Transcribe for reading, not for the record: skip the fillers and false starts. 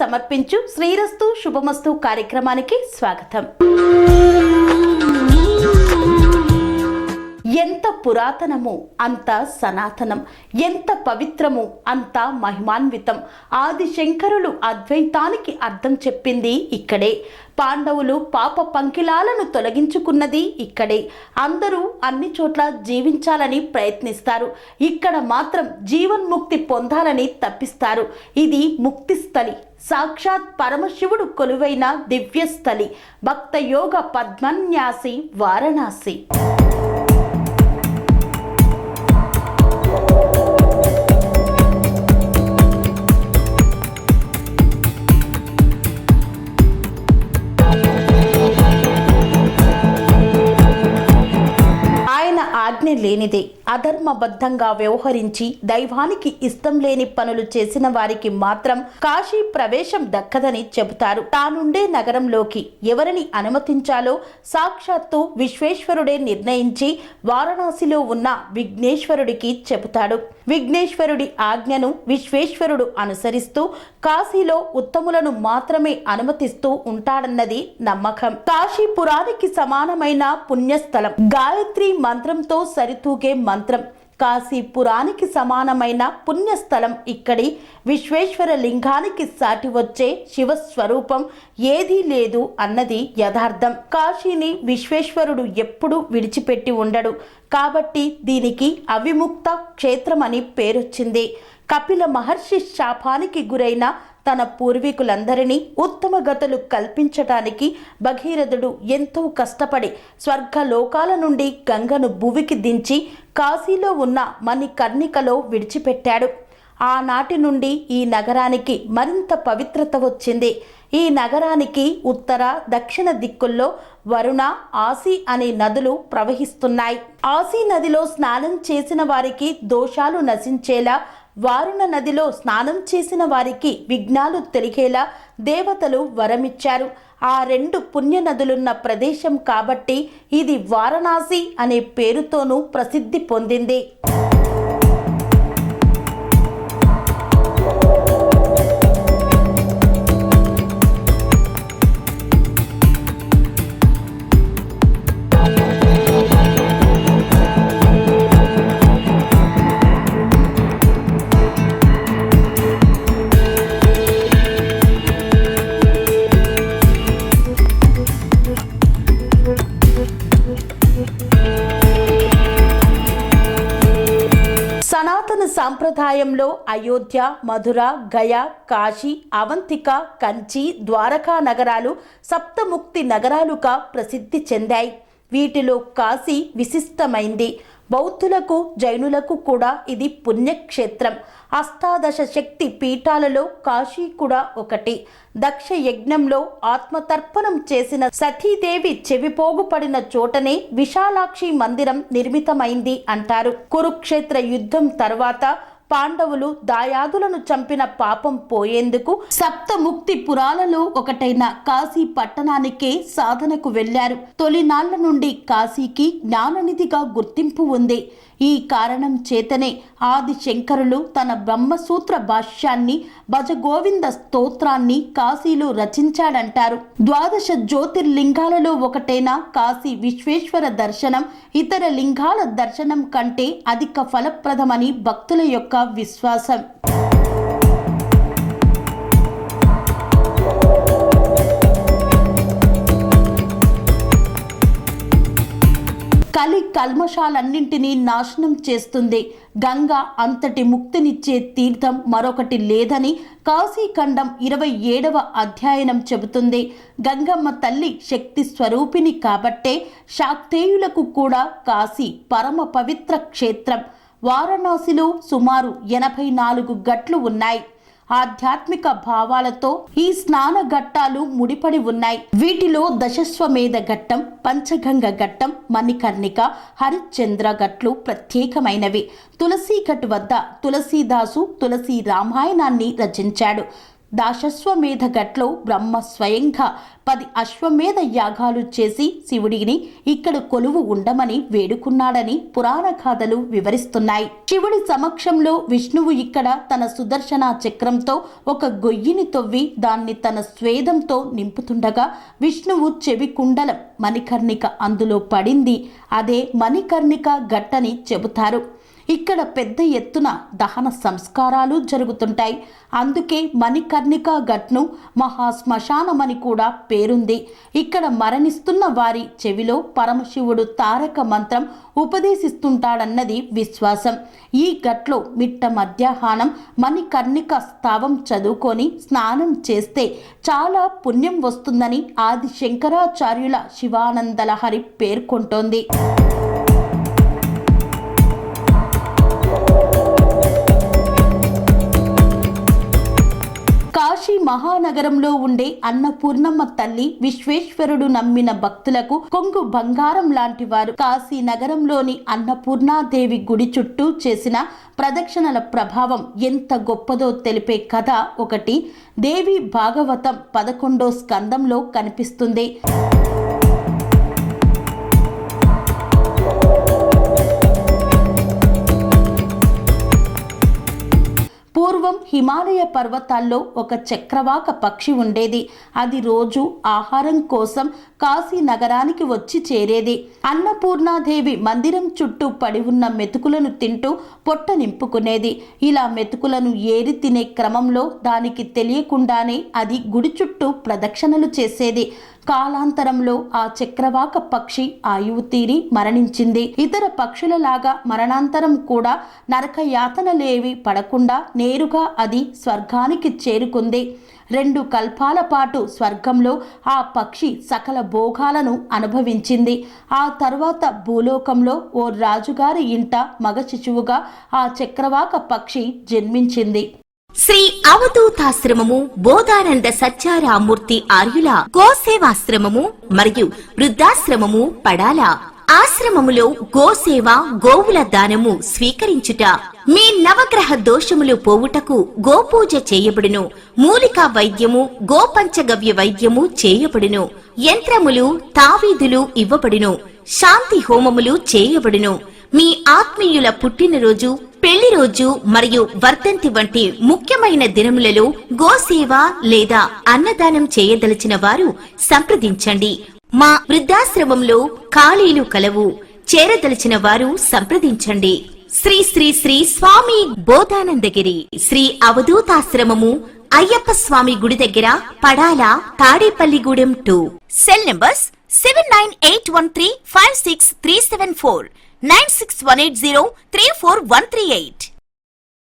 సమర్పించు శ్రీరస్తు శుభమస్తు కార్యక్రమానికి స్వాగతం. ఎంత పురాతనము అంత సనాతనం, ఎంత పవిత్రము అంత మహిమాన్వితం. ఆదిశంకరులు అద్వైతానికి అర్థం చెప్పింది ఇక్కడే. పాండవులు పాప పంకిలాలను తొలగించుకున్నది ఇక్కడే. అందరూ అన్ని చోట్ల జీవించాలని ప్రయత్నిస్తారు, ఇక్కడ మాత్రం జీవన్ముక్తి పొందాలని తప్పిస్తారు. ఇది ముక్తిస్థలి, సాక్షాత్ పరమశివుడు కొలువైన దివ్యస్థలి, భక్త యోగ పద్మన్యాసి వారణాసి. ఆజ్ఞ లేనిదే అధర్మబద్ధంగా వ్యవహరించి దైవానికి ఇష్టం లేని పనులు చేసిన వారికి మాత్రం కాశీ ప్రవేశం దక్కదని చెబుతారు. తానుండే నగరంలోకి ఎవరిని అనుమతించాలో సాక్షాత్తు విశ్వేశ్వరుడే నిర్ణయించి వారణాసిలో ఉన్న విఘ్నేశ్వరుడికి చెబుతాడు. విఘ్నేశ్వరుడి ఆజ్ఞను విశ్వేశ్వరుడు అనుసరిస్తూ కాశీలో ఉత్తములను మాత్రమే అనుమతిస్తూ ఉంటాడన్నది నమ్మకం. కాశీపురానికి సమానమైన పుణ్యస్థలం, గాయత్రి మంత్రంతో సరితూగే మంత్రం. కాశీపురానికి సమానమైన పుణ్యస్థలం ఇక్కడి విశ్వేశ్వర లింగానికి సాటి వచ్చే శివస్వరూపం ఏదీ లేదు అన్నది యథార్థం. కాశీని విశ్వేశ్వరుడు ఎప్పుడూ విడిచిపెట్టి ఉండడు కాబట్టి దీనికి అవిముక్త క్షేత్రం అని పేరొచ్చింది. కపిల మహర్షి శాపానికి గురైన తన పూర్వీకులందరినీ ఉత్తమ గతులు కల్పించటానికి భగీరథుడు ఎంతో కష్టపడి స్వర్గలోకాల నుండి గంగను భువికి దించి కాశీలో ఉన్న మణికర్ణికలో విడిచిపెట్టాడు. ఆనాటి నుండి ఈ నగరానికి మరింత పవిత్రత వచ్చింది. ఈ నగరానికి ఉత్తర దక్షిణ దిక్కుల్లో వరుణ, ఆసి అనే నదులు ప్రవహిస్తున్నాయి. ఆసి నదిలో స్నానం చేసిన వారికి దోషాలు నశించేలా, వారుణ నదిలో స్నానం చేసిన వారికి విఘ్నాలు తొలగేలా దేవతలు వరమిచ్చారు. ఆ రెండు పుణ్య నదులున్న ప్రదేశం కాబట్టి ఇది వారణాసి అనే పేరుతోనూ ప్రసిద్ధి పొందింది. సనాతన సాంప్రదాయంలో అయోధ్య, మధుర, గయ, కాశీ, అవంతిక, కంచి, ద్వారకా నగరాలు సప్తముక్తి నగరాలుగా ప్రసిద్ధి చెందాయి. వీటిలో కాశీ విశిష్టమైంది. బౌద్ధులకు, జైనులకు కూడా ఇది పుణ్యక్షేత్రం. అష్టాదశ శక్తి పీఠాలలో కాశీ కూడా ఒకటి. దక్ష యజ్ఞంలో ఆత్మతర్పణం చేసిన సతీదేవి చెవిపోగుపడిన చోటనే విశాలాక్షి మందిరం నిర్మితమైంది అంటారు. కురుక్షేత్ర యుద్ధం తర్వాత పాండవులు దాయాదులను చంపిన పాపం పోయేందుకు సప్తముక్తి పురాలలో ఒకటైన కాశీ పట్టణానికే సాధనకు వెళ్లారు. తొలినాళ్ల నుండి కాశీకి జ్ఞాననిధిగా గుర్తింపు ఉంది. ఈ కారణం చేతనే ఆదిశంకరులు తన బ్రహ్మసూత్ర భాష్యాన్ని, భజగోవింద స్తోత్రాన్ని కాశీలో రచించాడంటారు. ద్వాదశ జ్యోతిర్లింగాలలో ఒకటైన కాశీ విశ్వేశ్వర దర్శనం ఇతర లింగాల దర్శనం కంటే అధిక ఫలప్రదమని భక్తుల యొక్క విశ్వాసం. కలి కల్మషాలన్నింటినీ నాశనం చేస్తుంది. గంగ అంతటి ముక్తినిచ్చే తీర్థం మరొకటి లేదని కాశీఖండం 27వ అధ్యయనం చెబుతుంది. గంగమ్మ తల్లి శక్తి స్వరూపిణి కాబట్టే శాక్తేయులకు కూడా కాశీ పరమ పవిత్ర క్షేత్రం. వారణాసిలో సుమారు 84 గట్లు ఉన్నాయి. ఆధ్యాత్మిక భావాలతో ఈ స్నాన ఘట్టాలు ముడిపడి ఉన్నాయి. వీటిలో దశశ్వమేధ ఘట్టం, పంచగంగ ఘట్టం, మణికర్ణిక, హరిశ్చంద్ర ఘట్లు ప్రత్యేకమైనవి. తులసి ఘట్ వద్ద తులసీదాసు తులసి రామాయణాన్ని రచించాడు. దాశశ్వమేధ ఘట్లో బ్రహ్మ స్వయంగా 10 అశ్వమేధ యాగాలు చేసి శివుడిని ఇక్కడ కొలువు ఉండమని వేడుకున్నాడని పురాణ గాథలు వివరిస్తున్నాయి. శివుడి సమక్షంలో విష్ణువు ఇక్కడ తన సుదర్శన చక్రంతో ఒక గొయ్యిని తవ్వి దాన్ని తన స్వేదంతో నింపుతుండగా విష్ణువు చెవి కుండలం మణికర్ణిక అందులో పడింది. అదే మణికర్ణిక ఘట్టని చెబుతారు. ఇక్కడ పెద్ద ఎత్తున దహన సంస్కారాలు జరుగుతుంటాయి. అందుకే మణికర్ణిక ఘట్ను మహాశ్మశానమని కూడా పేరుంది. ఇక్కడ మరణిస్తున్న వారి చెవిలో పరమశివుడు తారక మంత్రం ఉపదేశిస్తుంటాడన్నది విశ్వాసం. ఈ ఘట్లో మిట్ట మధ్యాహ్నం మణికర్ణిక స్థావం చదువుకొని స్నానం చేస్తే చాలా పుణ్యం వస్తుందని ఆది శంకరాచార్యుల శివానందలహరి పేర్కొంటోంది. కాశీ మహానగరంలో ఉండే అన్నపూర్ణమ్మ తల్లి విశ్వేశ్వరుడు నమ్మిన భక్తులకు కొంగు బంగారం లాంటి వారు. కాశీ నగరంలోని అన్నపూర్ణాదేవి గుడి చుట్టూ చేసిన ప్రదక్షిణల ప్రభావం ఎంత గొప్పదో తెలిపే కథ ఒకటి దేవి భాగవతం 11వ స్కందంలో కనిపిస్తుంది. పూర్వం హిమాలయ పర్వతాల్లో ఒక చక్రవాక పక్షి ఉండేది. అది రోజు ఆహారం కోసం కాశీ నగరానికి వచ్చి చేరేది. అన్నపూర్ణాదేవి మందిరం చుట్టూ పడి ఉన్న మెతుకులను తింటూ పొట్ట నింపుకునేది. ఇలా మెతుకులను ఏరి తినే క్రమంలో దానికి తెలియకుండానే అది గుడి చుట్టూ ప్రదక్షిణలు చేసేది. కాలాంతరంలో ఆ చక్రవాక పక్షి ఆయువు తీరి మరణించింది. ఇతర పక్షులలాగా మరణాంతరం కూడా నరక యాతనలేవి పడకుండా నేరుగా అది స్వర్గానికి చేరుకుంది. 2 కల్పాల పాటు స్వర్గంలో ఆ పక్షి సకల భోగాలను అనుభవించింది. ఆ తర్వాత భూలోకంలో ఓ రాజుగారి ఇంట మగ శిశువుగా ఆ చక్రవాక పక్షి జన్మించింది. శ్రీ అవధూతాశ్రమము బోధానంద సత్యారామూర్తి ఆర్యుల గోసేవాశ్రమము మరియు వృద్ధాశ్రమము పడాల. ఆశ్రమములో గోసేవ గోవుల దానము స్వీకరించుట, మీ నవగ్రహ దోషములు పోవుటకు గోపూజ చేయబడును. మూలికా వైద్యము గోపంచగవ్య వైద్యము చేయబడును. యంత్రములు తావీదులు ఇవ్వబడును. శాంతి హోమములు చేయబడును. మీ ఆత్మీయుల పుట్టినరోజు, పెళ్లి రోజు మరియు వర్ధంతి వంటి ముఖ్యమైన దినములలో గోసేవ లేదా అన్నదానం చేయదలిచిన వారు సంప్రదించండి. మా వృద్ధాశ్రమంలో ఖాళీలు కలవు. చేరదలిచిన వారు సంప్రదించండి. శ్రీ శ్రీ శ్రీ స్వామి బోధానందగిరి శ్రీ అవధూతాశ్రమము అయ్యప్ప స్వామి గుడి దగ్గర పడాల, తాడేపల్లిగూడెం 2. Cell numbers 7981356374, 96180341138.